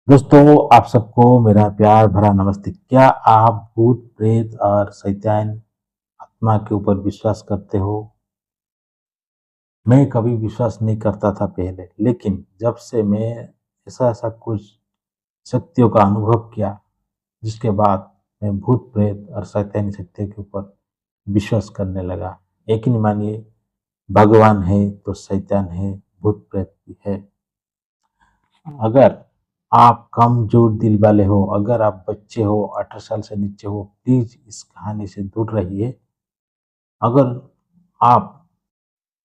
दोस्तों, आप सबको मेरा प्यार भरा नमस्ते। क्या आप भूत प्रेत और शैतान आत्मा के ऊपर विश्वास करते हो? मैं कभी विश्वास नहीं करता था पहले, लेकिन जब से मैं ऐसा ऐसा कुछ शक्तियों का अनुभव किया, जिसके बाद मैं भूत प्रेत और शैतानी शक्तियों के ऊपर विश्वास करने लगा। यकीन मानिए, भगवान है तो शैतान है, भूत प्रेत भी है। अगर आप कमजोर दिल वाले हो, अगर आप बच्चे हो, 18 साल से नीचे हो, प्लीज इस कहानी से दूर रहिए। अगर आप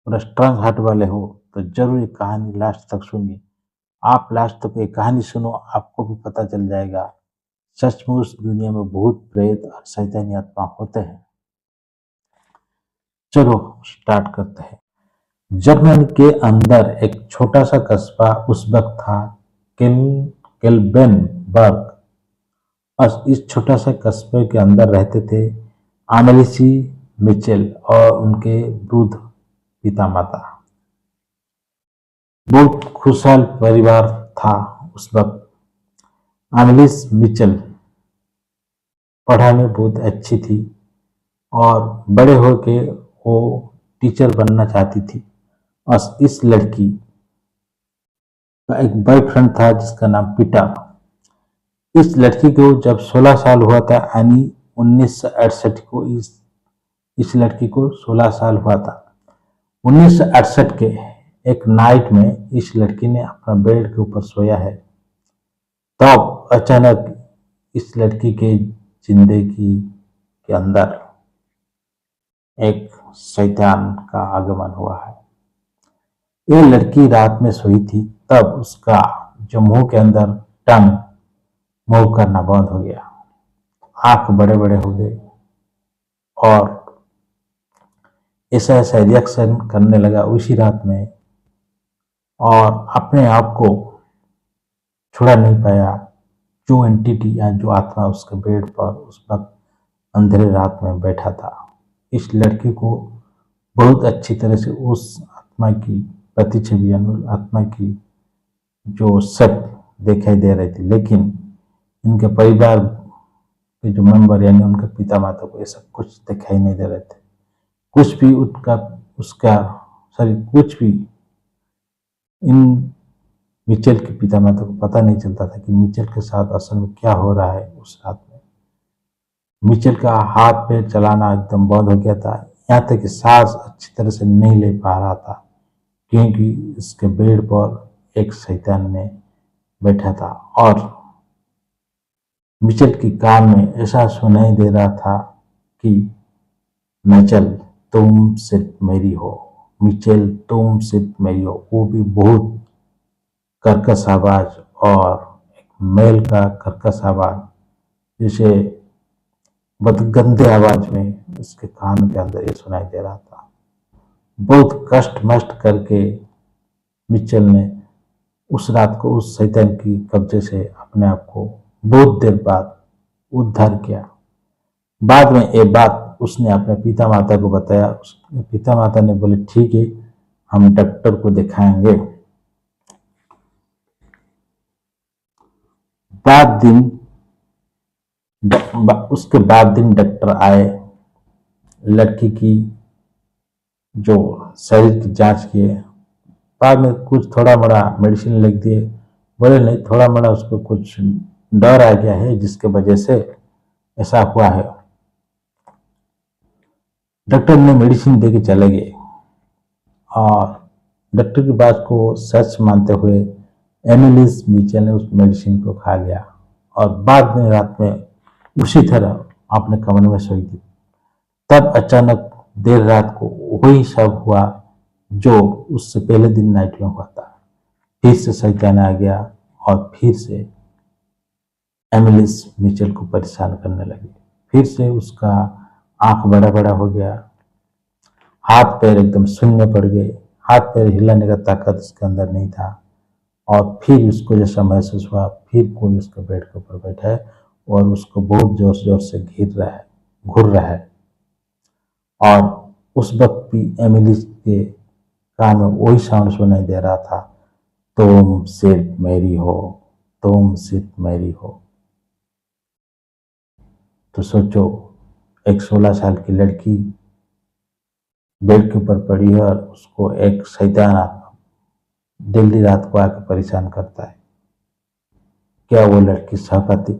थोड़ा स्ट्रांग हार्ट वाले हो तो जरूर ये कहानी लास्ट तक सुनिए। आप लास्ट तक ये कहानी सुनो, आपको भी पता चल जाएगा सचमुच दुनिया में भूत प्रेत और शैतानी आत्मा होते हैं। चलो स्टार्ट करते हैं। जर्मनी के अंदर एक छोटा सा कस्बा उस वक्त था, केल केल्बेनबर्ग। और इस छोटा सा कस्बे के अंदर रहते थे आमेलिसी मिचेल और उनके वृद्ध पिता माता। बहुत खुशहाल परिवार था उस वक्त। आमेलिस मिचेल पढ़ाई में बहुत अच्छी थी और बड़े होके वो टीचर बनना चाहती थी। और इस लड़की का एक बॉयफ्रेंड था जिसका नाम पीटर। इस लड़की को जब 16 साल हुआ था, यानी 1968 को इस लड़की को 16 साल हुआ था। 1968 के एक नाइट में इस लड़की ने अपना बेड के ऊपर सोया है। तब अचानक इस लड़की के जिंदगी के अंदर एक शैतान का आगमन हुआ है। ये लड़की रात में सोई थी, तब उसका जो मुंह के अंदर टंग मूव करना बंद हो गया, आंख बड़े बड़े हो गए और ऐसा ऐसा रिएक्शन करने लगा उसी रात में, और अपने आप को छुड़ा नहीं पाया। जो एंटिटी या जो आत्मा उसके बेड पर उस वक्त अंधेरे रात में बैठा था, इस लड़की को बहुत अच्छी तरह से उस आत्मा की प्रतिछवि यानी आत्मा की जो शक्ल दिखाई दे रही थी। लेकिन इनके परिवार के जो मेंबर यानी उनके पिता माता को ऐसा कुछ दिखाई नहीं दे रहे थे। कुछ भी उनका उसका सॉरी कुछ भी इन मिचेल के पिता माता को पता नहीं चलता था कि मिचेल के साथ असल में क्या हो रहा है। उस रात में मिचेल का हाथ पैर चलाना एकदम बंद हो गया था, यहाँ तक कि सांस अच्छी तरह से नहीं ले पा रहा था, क्योंकि इसके बेड पर एक शैतान ने बैठा था। और मिचेल की कान में ऐसा सुनाई दे रहा था कि मिचेल तुम सिर्फ मेरी हो, मिचेल तुम सिर्फ मेरी हो। वो भी बहुत कर्कश आवाज, और एक मेल का कर्कश आवाज, जैसे बहुत गंदे आवाज में उसके कान के अंदर ये सुनाई दे रहा था। बहुत कष्ट मष्ट करके मिचेल ने उस रात को उस शैतान की कब्जे से अपने आप को बहुत देर बाद उद्धार किया। बाद में ये बात उसने अपने पिता माता को बताया। उसके पिता माता ने बोले ठीक है, हम डॉक्टर को दिखाएंगे। उसके बाद दिन डॉक्टर आए, लड़की की जो शरीर की जांच किए, बाद में कुछ थोड़ा मोड़ा मेडिसिन लिख दिए। बोले नहीं, थोड़ा मोड़ा उसको कुछ डर आ गया है जिसके वजह से ऐसा हुआ है। डॉक्टर ने मेडिसिन दे के चले गए और डॉक्टर की बात को सच मानते हुए एमिलिस मिचेल ने उस मेडिसिन को खा लिया और बाद में रात में उसी तरह अपने कमरे में सोई थी। तब अचानक देर रात को वही सब हुआ जो उससे पहले दिन नाइट में हुआ था। फिर से शैतान आ गया और फिर से एमिलिस मिचेल को परेशान करने लगी। फिर से उसका आंख बड़ा बड़ा हो गया, हाथ पैर एकदम शून्य पड़ गए, हाथ पैर हिलाने का ताकत उसके अंदर नहीं था। और फिर उसको जैसा महसूस हुआ फिर कोई उसके बेड के ऊपर बैठा है और उसको बहुत जोर जोर से घूर रहा है। और उस वक्त भी एमिली के कान में वही साउंड सुनाई दे रहा था, तुम सिर्फ मेरी हो, तुम सिर्फ मेरी हो। तो सोचो, एक 16 साल की लड़की बेड के ऊपर पड़ी है और उसको एक शैतान आत्मा दिल्ली रात को आके परेशान करता है। क्या वो लड़की सह पाती?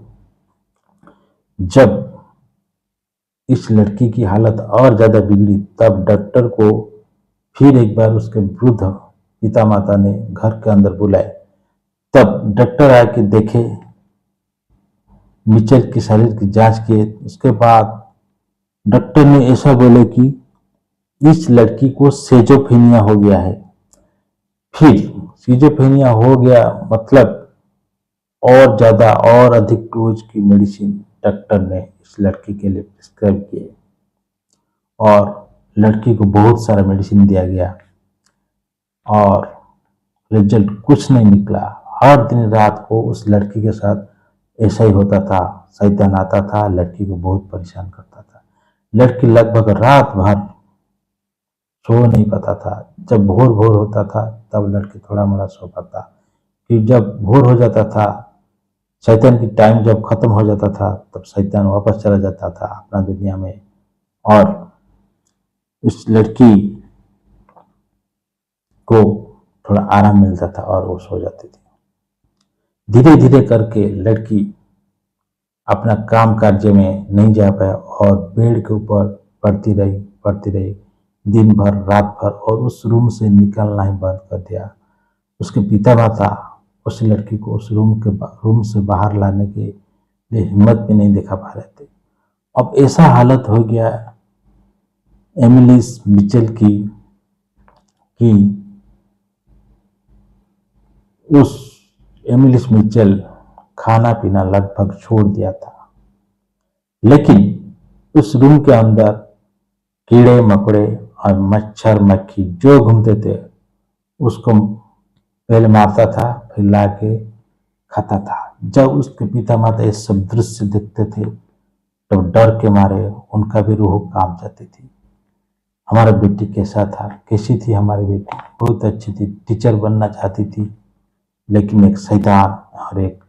जब इस लड़की की हालत और ज्यादा बिगड़ी तब डॉक्टर को फिर एक बार उसके वृद्ध पिता माता ने घर के अंदर बुलाए। तब डॉक्टर आके देखे, मिचेल की शरीर की जांच किए। उसके बाद डॉक्टर ने ऐसा बोले कि इस लड़की को सेजोफ्रेनिया हो गया है। फिर सीजोफ्रेनिया हो गया मतलब और ज्यादा और अधिक डोज की मेडिसिन डॉक्टर ने इस लड़की के लिए प्रिस्क्राइब किए और लड़की को बहुत सारा मेडिसिन दिया गया और रिजल्ट कुछ नहीं निकला। हर दिन रात को उस लड़की के साथ ऐसा ही होता था। शैतान आता था, लड़की को बहुत परेशान करता था। लड़की लगभग रात भर सो नहीं पाता था। जब भोर भोर होता था तब लड़की थोड़ा मोड़ा सो पाता। फिर जब भोर हो जाता था, शैतान की टाइम जब खत्म हो जाता था, तब शैतान वापस चला जाता था अपना दुनिया में और उस लड़की को थोड़ा आराम मिलता था और वो सो जाती थी। धीरे धीरे करके लड़की अपना काम कार्य में नहीं जा पाया और बेड के ऊपर पड़ती रही दिन भर रात भर और उस रूम से निकलना ही बंद कर दिया। उसके पिता माता उस लड़की को उस रूम से बाहर लाने के लिए हिम्मत भी नहीं दिखा पा रहे थे। अब ऐसा हालत हो गया एमिलीस मिचेल की कि उस एमिलीस मिचेल खाना पीना लगभग छोड़ दिया था। लेकिन उस रूम के अंदर कीड़े मकोड़े और मच्छर मक्खी जो घूमते थे उसको पहले मारता था, फिर ला के खाता था। जब उसके पिता माता ये सब दृश्य देखते थे तब डर के मारे उनका भी रूह कांप जाती थी। हमारा बेटी कैसा था, कैसी थी हमारी बेटी? बहुत अच्छी थी, टीचर बनना चाहती थी, लेकिन एक शैतान और एक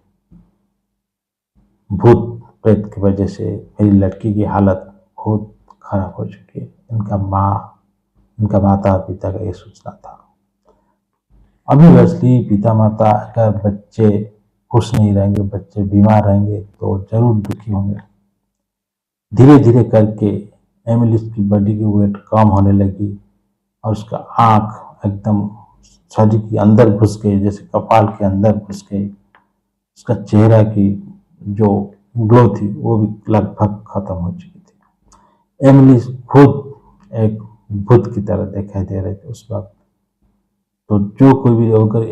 भूत प्रेत की वजह से मेरी लड़की की हालत बहुत खराब हो चुकी है। इनका माता पिता का ये सोचना था। ऑब्वियसली पिता माता अगर बच्चे खुश नहीं रहेंगे, बच्चे बीमार रहेंगे तो जरूर दुखी होंगे। धीरे धीरे करके एमिली की बॉडी की वेट कम होने लगी और उसका आंख एकदम शरीर के अंदर घुस गई, जैसे कपाल के अंदर घुस गई। उसका चेहरा की जो ग्लो थी वो भी लगभग खत्म हो चुकी थी। एमिली खुद एक भूत की तरह दिखाई दे रहे थे उस वक्त। तो जो कोई भी अगर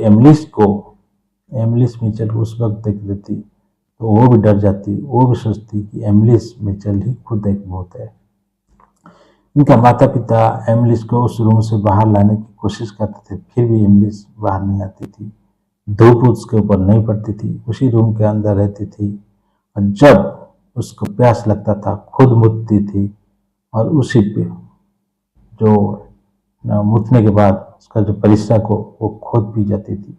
एमिलिस मिचेल उस वक्त देख लेती तो वो भी डर जाती, वो भी सोचती कि एमिलिस मिचेल ही खुद एक भूत है। इनका माता पिता एमिलिस को उस रूम से बाहर लाने की कोशिश करते थे, फिर भी एमिलिस बाहर नहीं आती थी। धूप उसके ऊपर नहीं पड़ती थी, उसी रूम के अंदर रहती थी और जब उसको प्यास लगता था खुद मुतती थी और उसी पे जो मुतने के बाद उसका जो परिस्रा को वो खुद पी जाती थी।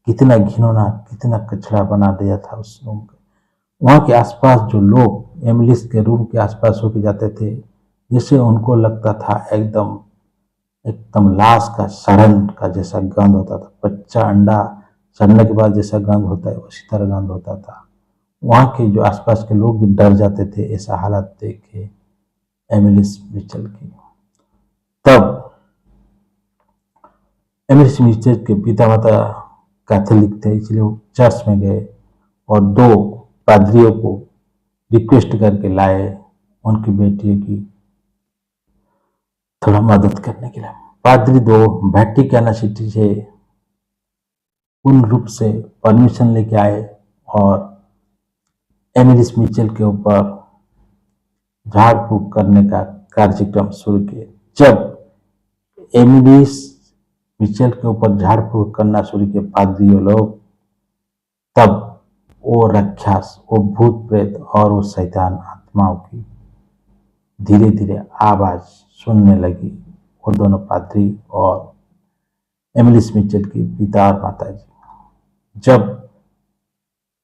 कितना घिनौना, कितना कचरा बना दिया था उस रूम का। वहाँ के आसपास जो लोग एमिलिस के रूम के आसपास होके जाते थे, जिससे उनको लगता था एकदम एकदम लाश का सड़न का जैसा गंध होता था। बच्चा अंडा सड़ने के बाद जैसा गंध होता है उसी तरह गंध होता था। वहाँ के जो आसपास के लोग भी डर जाते थे ऐसा हालत देख के एमिलिस मिचेल की। तब एमिलिस मिचेल के पिता माता कैथोलिक थे, इसलिए वो चर्च में गए और 2 पादरियों को रिक्वेस्ट करके लाए उनकी बेटी की थोड़ा मदद करने के लिए। पादरी 2 वेटिकन सिटी से पूर्ण रूप से परमिशन लेके आए और एमिलिस मिचेल के ऊपर झाड़ फूक करने का कार्यक्रम शुरू किए। जब एमिलिस मिचेल के ऊपर झाड़ फूक करना शुरू किए पादरियों लोग, तब वो राक्षस, वो भूत प्रेत और वो शैतान आत्माओं की धीरे धीरे आवाज सुनने लगी। वो दोनों पादरी और एमिलिस मिचेल की पिता और माता जी जब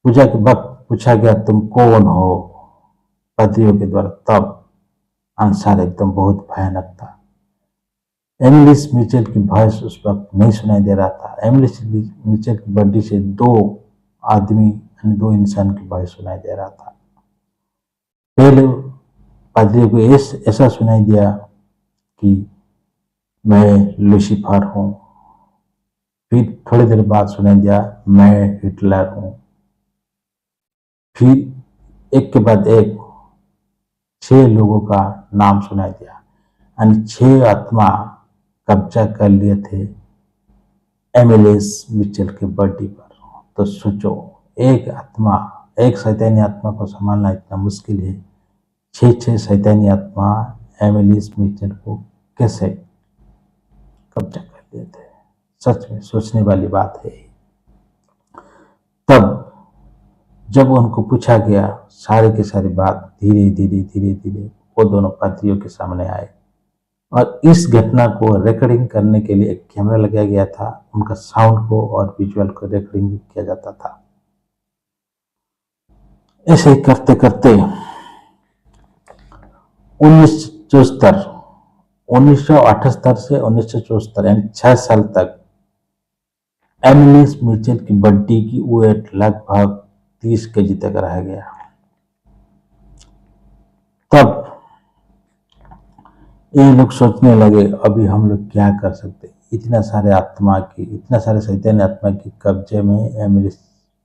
पूजा के वक्त पूछा गया तुम कौन हो पाद्रियों के द्वारा, तब आंसर एकदम बहुत भयानक था। एमिलिस मिचेल की वॉइस उस वक्त नहीं सुनाई दे रहा था। एमिलिस मिचेल की बॉडी से दो आदमी यानी दो इंसान की वॉइस सुनाई दे रहा था। पहले पादरियों को ऐसा सुनाई दिया कि मैं लूसीफर हूँ। फिर थोड़ी देर बाद सुनाई दिया मैं हिटलर हूँ। फिर एक के बाद एक 6 लोगों का नाम सुनाई दिया, यानी 6 आत्मा कब्जा कर लिए थे एमिलिस मिचेल के बॉडी पर। तो सोचो, एक आत्मा, एक शैतानी आत्मा को संभालना इतना मुश्किल है। 6 शैतानी आत्मा एमिलिस मिचेल को कैसे कब्जा कर लिए थे। सच में सोचने वाली बात है। तब जब उनको पूछा गया, सारे के सारी बात धीरे धीरे वो दोनों पाद्रियों के सामने आए और इस घटना को रिकॉर्डिंग करने के लिए एक कैमरा लगाया गया था। उनका साउंड को और विजुअल को रिकॉर्डिंग भी किया जाता था। ऐसे ही करते करते 1978 से 1974 यानी 6 साल तक एमिलिस मिचेल की बॉडी की वेट लगभग 30 केजी तक रह गया। तब ये लोग सोचने लगे अभी हम लोग क्या कर सकते, इतना सारे शैतानी आत्मा की कब्जे में एमिलिस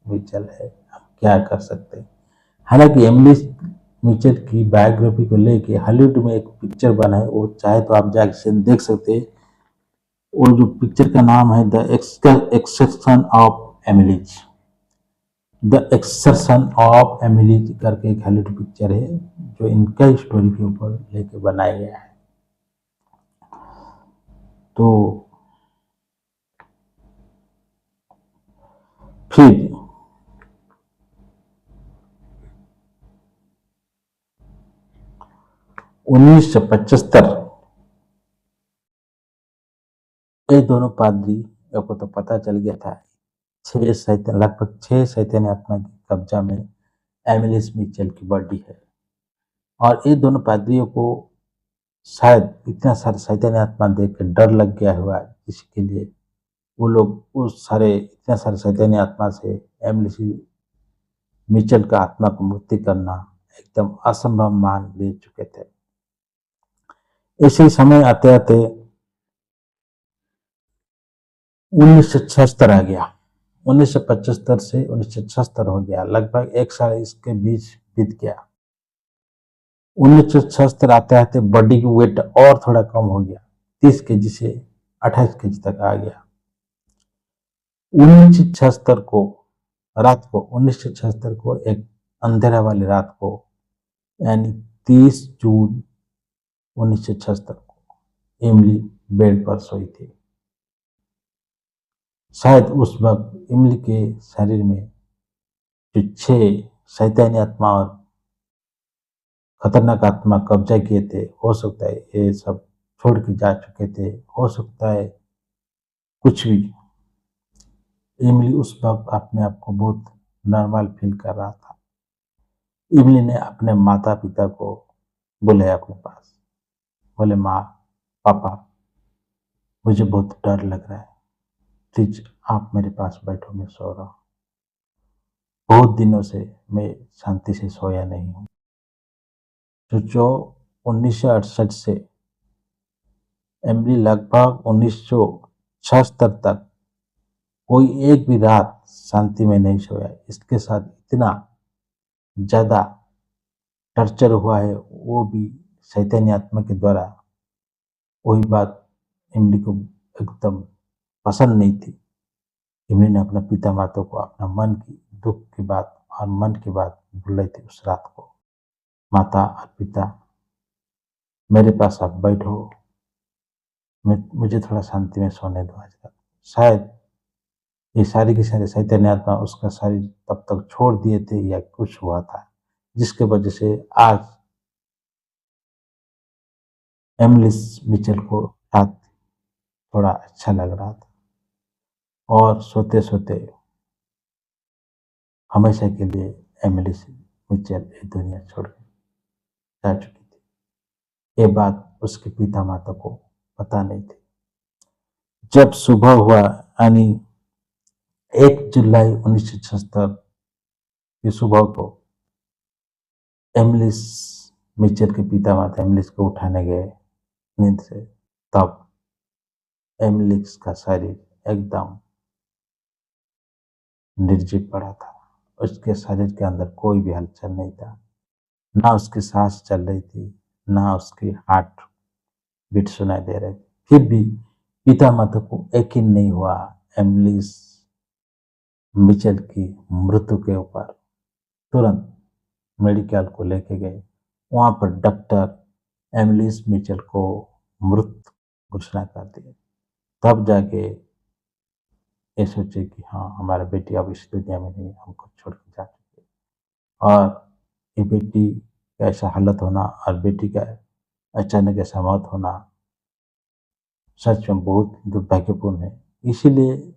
मिचेल है, हम क्या कर सकते। हालांकि एमिलिस मिचेल की बायोग्राफी को लेके हॉलीवुड में एक पिक्चर बना है, वो चाहे तो आप जाके देख सकते हैं। वो जो पिक्चर का नाम है the exertion of Emily's, the exertion of Emily's करके एक हॉलीवुड पिक्चर है जो इनका स्टोरी के ऊपर लेके बनाया गया है। तो फिर 1975 ये दोनों पादरी को तो पता चल गया था लगभग 6 शैतानी आत्मा के कब्जा में एमिलिस मिचेल की बॉडी है। और ये दोनों पादरियों को शायद इतना सारा शैतानी आत्मा देख के डर लग गया हुआ है, जिसके लिए वो लोग इतने सारे शैतानी आत्मा से एमिलिस मिचेल का आत्मा को मुक्ति करना एकदम असंभव मान ले चुके थे। इसी समय आते आते 1976 आ गया। 1975 से 1976 हो गया, लगभग 1 साल इसके बीच बीत गया। 1976 आते आते बॉडी की वेट और थोड़ा कम हो गया, 30 केजी से 28 केजी तक आ गया। 1976 को एक अंधेरा वाली रात को, यानी 30 जून 1976 को इमली बेड पर सोई थी। शायद उस वक्त इमली के शरीर में जो 6 शैतानी आत्मा और खतरनाक आत्मा कब्जा किए थे, हो सकता है ये सब छोड़ के जा चुके थे, हो सकता है कुछ भी। इमली उस वक्त अपने आप को बहुत नॉर्मल फील कर रहा था। इमली ने अपने माता पिता को बुलाया अपने पास, बोले माँ पापा मुझे बहुत डर लग रहा है, प्लीज आप मेरे पास बैठो, मैं सो रहा हूँ। बहुत दिनों से मैं शांति से सोया नहीं हूँ। सोचो 1968 से एमिली लगभग 1976 तक कोई एक भी रात शांति में नहीं सोया। इसके साथ इतना ज्यादा टर्चर हुआ है, वो भी शैतानी आत्मा के द्वारा। वही बात इमली को एकदम पसंद नहीं थी। इमली ने अपने पिता माता को अपना मन की दुख की बात और मन की बात बोल रही थी उस रात को। माता और पिता मेरे पास आप बैठो, मुझे थोड़ा शांति में सोने दो आज रात। शायद ये सारी की सारी शैतानी आत्मा उसका शरीर तब तक छोड़ दिए थे या कुछ हुआ था, जिसके वजह से आज एमिलिस मिचेल को रात थोड़ा अच्छा लग रहा था। और सोते सोते हमेशा के लिए एमिली मिचेल ये दुनिया छोड़ के जा चुकी थी। ये बात उसके पिता माता को पता नहीं थी। जब सुबह हुआ यानी 1 जुलाई 1976 की सुबह को एमिलिस मिचेल के पिता माता एमिलिस को उठाने गए नींद से, तब एमिलिस का शरीर एकदम निर्जीव पड़ा था। उसके शरीर के अंदर कोई भी हलचल नहीं था, ना उसकी सांस चल रही थी, ना उसकी हार्ट बीट सुनाई दे रही थी। फिर भी पिता माता को यकीन नहीं हुआ एमिलिस मिचेल की मृत्यु के ऊपर। तुरंत मेडिकल को लेके गए। वहां पर डॉक्टर एमिलिस मिचेल को मृत घोषणा कर दिए। तब जाके ये सोचे कि हाँ, हमारा बेटी अब इस दुनिया में नहीं, हमको छोड़ के जा चुकी है। और ये बेटी का ऐसा हालत होना और बेटी का अचानक ऐसा मौत होना सच में बहुत दुर्भाग्यपूर्ण है। इसीलिए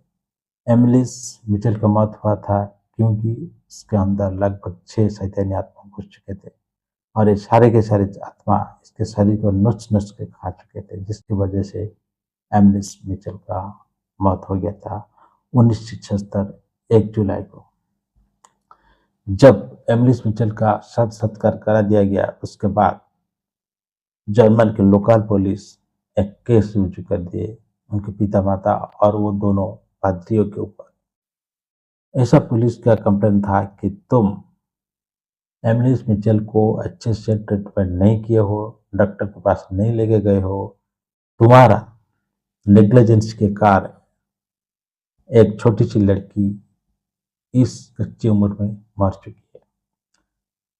एमिलिस मिचेल का मौत हुआ था क्योंकि इसके अंदर लगभग 6 शैतानी आत्मा घुस चुके थे और ये सारे के सारे आत्मा इसके शरीर को नुच-नुच के खा चुके थे, जिसकी वजह से एमिलिस मिचेल का मौत हो गया था 1976 1 जुलाई को। जब एमिलिस मिचेल का शव सत्कार करा दिया गया, उसके बाद जर्मन की लोकल पुलिस एक केस रुजू कर दिए उनके पिता माता और वो दोनों पादरियों के ऊपर। ऐसा पुलिस का कंप्लेन था कि तुम एमिलिस मिचेल को अच्छे से ट्रीटमेंट नहीं किए हो, डॉक्टर के पास नहीं लेके गए हो, तुम्हारा नेग्लिजेंस के कारण एक छोटी सी लड़की इस कच्ची उम्र में मर चुकी है।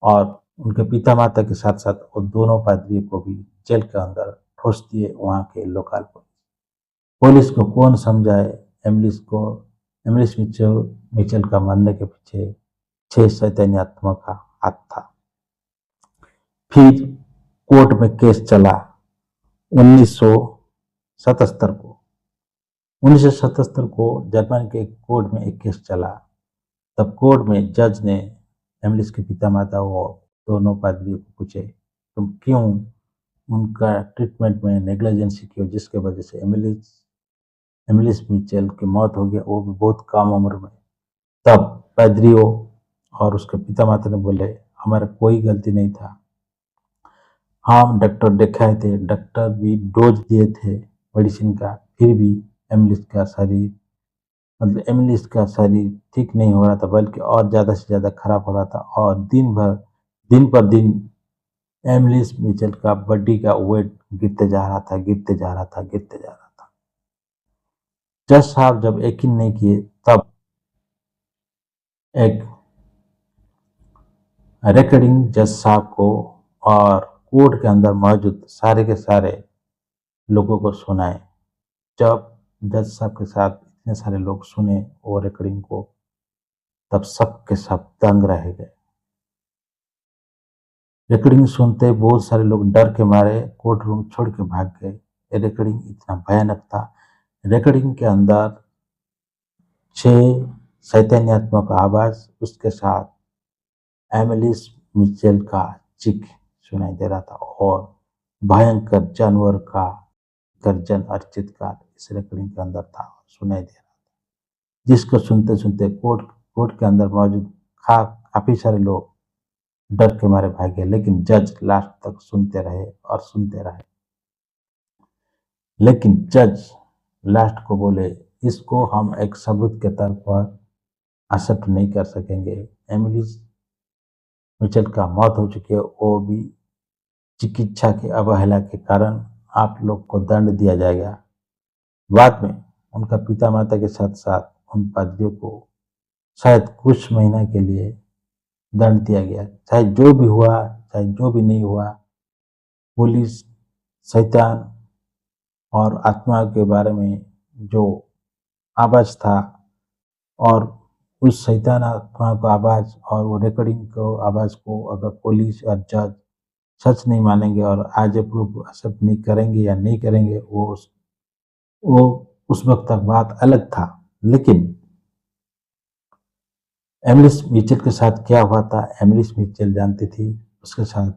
और उनके पिता माता के साथ साथ वो दोनों पादरियों को भी जेल के अंदर ठोस दिए वहाँ के लोकल पुलिस। पुलिस को कौन समझाए, एमिलिस मिचेल का मरने के पीछे 6 शैतानी आत्मा का हाथ था। फिर कोर्ट में केस चला 1977 को। 1977 को जर्मन के कोर्ट में एक केस चला। तब कोर्ट में जज ने एमिलिस के पिता माता वो दोनों पादरियों को पूछे, तुम क्यों उनका ट्रीटमेंट में नेग्लिजेंसी की, जिसके वजह से एमिलिस मिचेल की मौत हो गया, वो भी बहुत कम उम्र में। तब पादरियों और उसके पिता माता ने बोले, हमारा कोई गलती नहीं था, हम डॉक्टर दिखाए थे, डॉक्टर भी डोज दिए थे मेडिसिन का, फिर भी एमिलिस का शरीर ठीक नहीं हो रहा था, बल्कि और ज़्यादा से ज़्यादा खराब हो रहा था। और दिन पर दिन एमिलिस मिचेल का बॉडी का वेट गिरते जा रहा था, गिरते जा रहा था, गिरते जा रहा था। जज साहब जब यकीन नहीं किए, तब एक रिकॉर्डिंग जज साहब को और कोर्ट के अंदर मौजूद सारे के सारे लोगों को सुनाए। जब जज साहब के साथ इतने सारे लोग सुने वो रिकॉर्डिंग को, तब सब के सब दंग रह गए। रिकॉर्डिंग सुनते बहुत सारे लोग डर के मारे कोर्ट रूम छोड़ के भाग गए। ये रिकॉर्डिंग इतना भयानक था। रिकॉर्डिंग के अंदर 6 शैतानी आत्मा का आवाज, उसके साथ एमिलिस मिचेल का चीख सुनाई दे रहा था और भयंकर जानवर का गर्जन और चित्कार इस रिकॉर्डिंग के अंदर था, सुनाई दे रहा था, जिसको सुनते सुनते कोर्ट के अंदर मौजूद काफी सारे लोग डर के मारे भागे। लेकिन जज लास्ट तक सुनते रहे और सुनते रहे। लेकिन जज लास्ट को बोले, इसको हम एक सबूत के तौर पर एक्सेप्ट नहीं कर सकेंगे। एमिलिस मिचेल का मौत हो चुकी है, वो भी चिकित्सा की अवहेला के कारण आप लोग को दंड दिया जाएगा। बाद में उनका पिता माता के साथ साथ उन पादरियों को शायद कुछ महीना के लिए दंड दिया गया। चाहे जो भी हुआ, चाहे जो भी नहीं हुआ, पुलिस शैतान और आत्मा के बारे में जो आवाज था और उस शैतान आत्मा को आवाज और वो रिकॉर्डिंग को आवाज को अगर पुलिस और जज सच नहीं मानेंगे और आज प्रूफ एक्सेप्ट नहीं करेंगे या नहीं करेंगे, वो उस वक्त तक बात अलग था। लेकिन एमिलिस मिचेल के साथ क्या हुआ था, एमिलिस मिचेल जानती थी, उसके साथ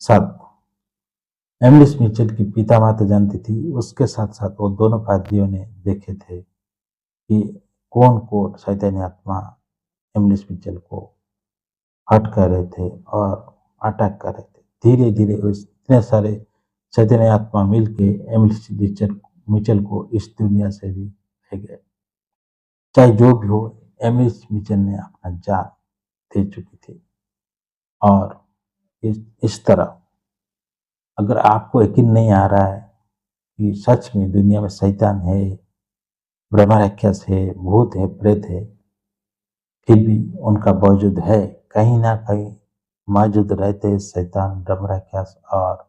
साथ एमिलिस मिचेल की पिता माता जानती थी, उसके साथ साथ वो दोनों पादरियों ने देखे थे कि कौन कौन शैतानी आत्मा एमिलिस मिचेल को हर्ट कर रहे थे और अटैक कर रहे थे। धीरे धीरे इतने सारे शैतानी आत्मा मिलके एमिलिस मिचेल को इस दुनिया से भी ले गए। चाहे जो भी हो, एमिलिस मिचेल ने अपना जान दे चुकी थी। और इस तरह अगर आपको यकीन नहीं आ रहा है कि सच में दुनिया में शैतान है, ब्रह्म राक्षस है, भूत है, प्रेत है, फिर भी उनका वजूद है, कहीं ना कहीं मौजूद रहते हैं शैतान, ब्रह्म राक्षस और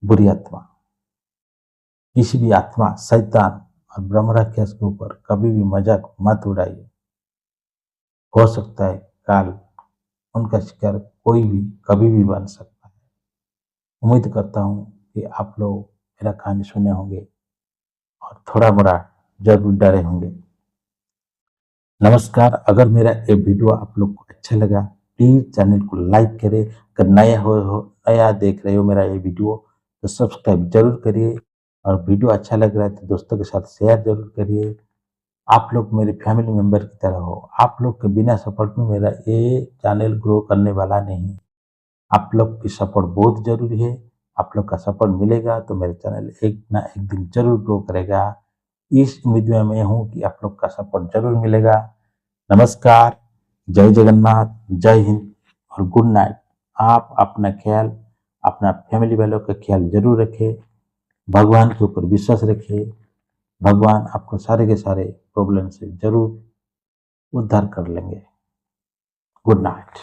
बुरी आत्मा। किसी भी आत्मा, शैतान और ब्रह्म राक्षस के ऊपर कभी भी मजाक मत उड़ाइए। हो सकता है काल उनका शिकार कोई भी कभी भी बन सकता है। उम्मीद करता हूँ कि आप लोग मेरा कहानी सुने होंगे और थोड़ा मोड़ा जरूर डरे होंगे। नमस्कार, अगर मेरा ये वीडियो आप लोग को अच्छा लगा, प्लीज़ चैनल को लाइक करें। अगर नया देख रहे हो मेरा ये वीडियो तो सब्सक्राइब जरूर करिए, और वीडियो अच्छा लग रहा है तो दोस्तों के साथ शेयर जरूर करिए। आप लोग मेरे फैमिली मेंबर की तरह हो। आप लोग के बिना सपोर्ट में मेरा ये चैनल ग्रो करने वाला नहीं। आप लोग की सपोर्ट बहुत जरूरी है। आप लोग का सपोर्ट मिलेगा तो मेरा चैनल एक ना एक दिन जरूर ग्रो करेगा। इस उम्मीद में मैं हूँ कि आप लोग का सपोर्ट जरूर मिलेगा। नमस्कार, जय जगन्नाथ, जय हिंद और गुड नाइट। आप अपना ख्याल, अपना फैमिली वालों का ख्याल जरूर रखें। भगवान के ऊपर विश्वास रखिए। भगवान आपको सारे के सारे प्रॉब्लम से जरूर उद्धार कर लेंगे। Good night.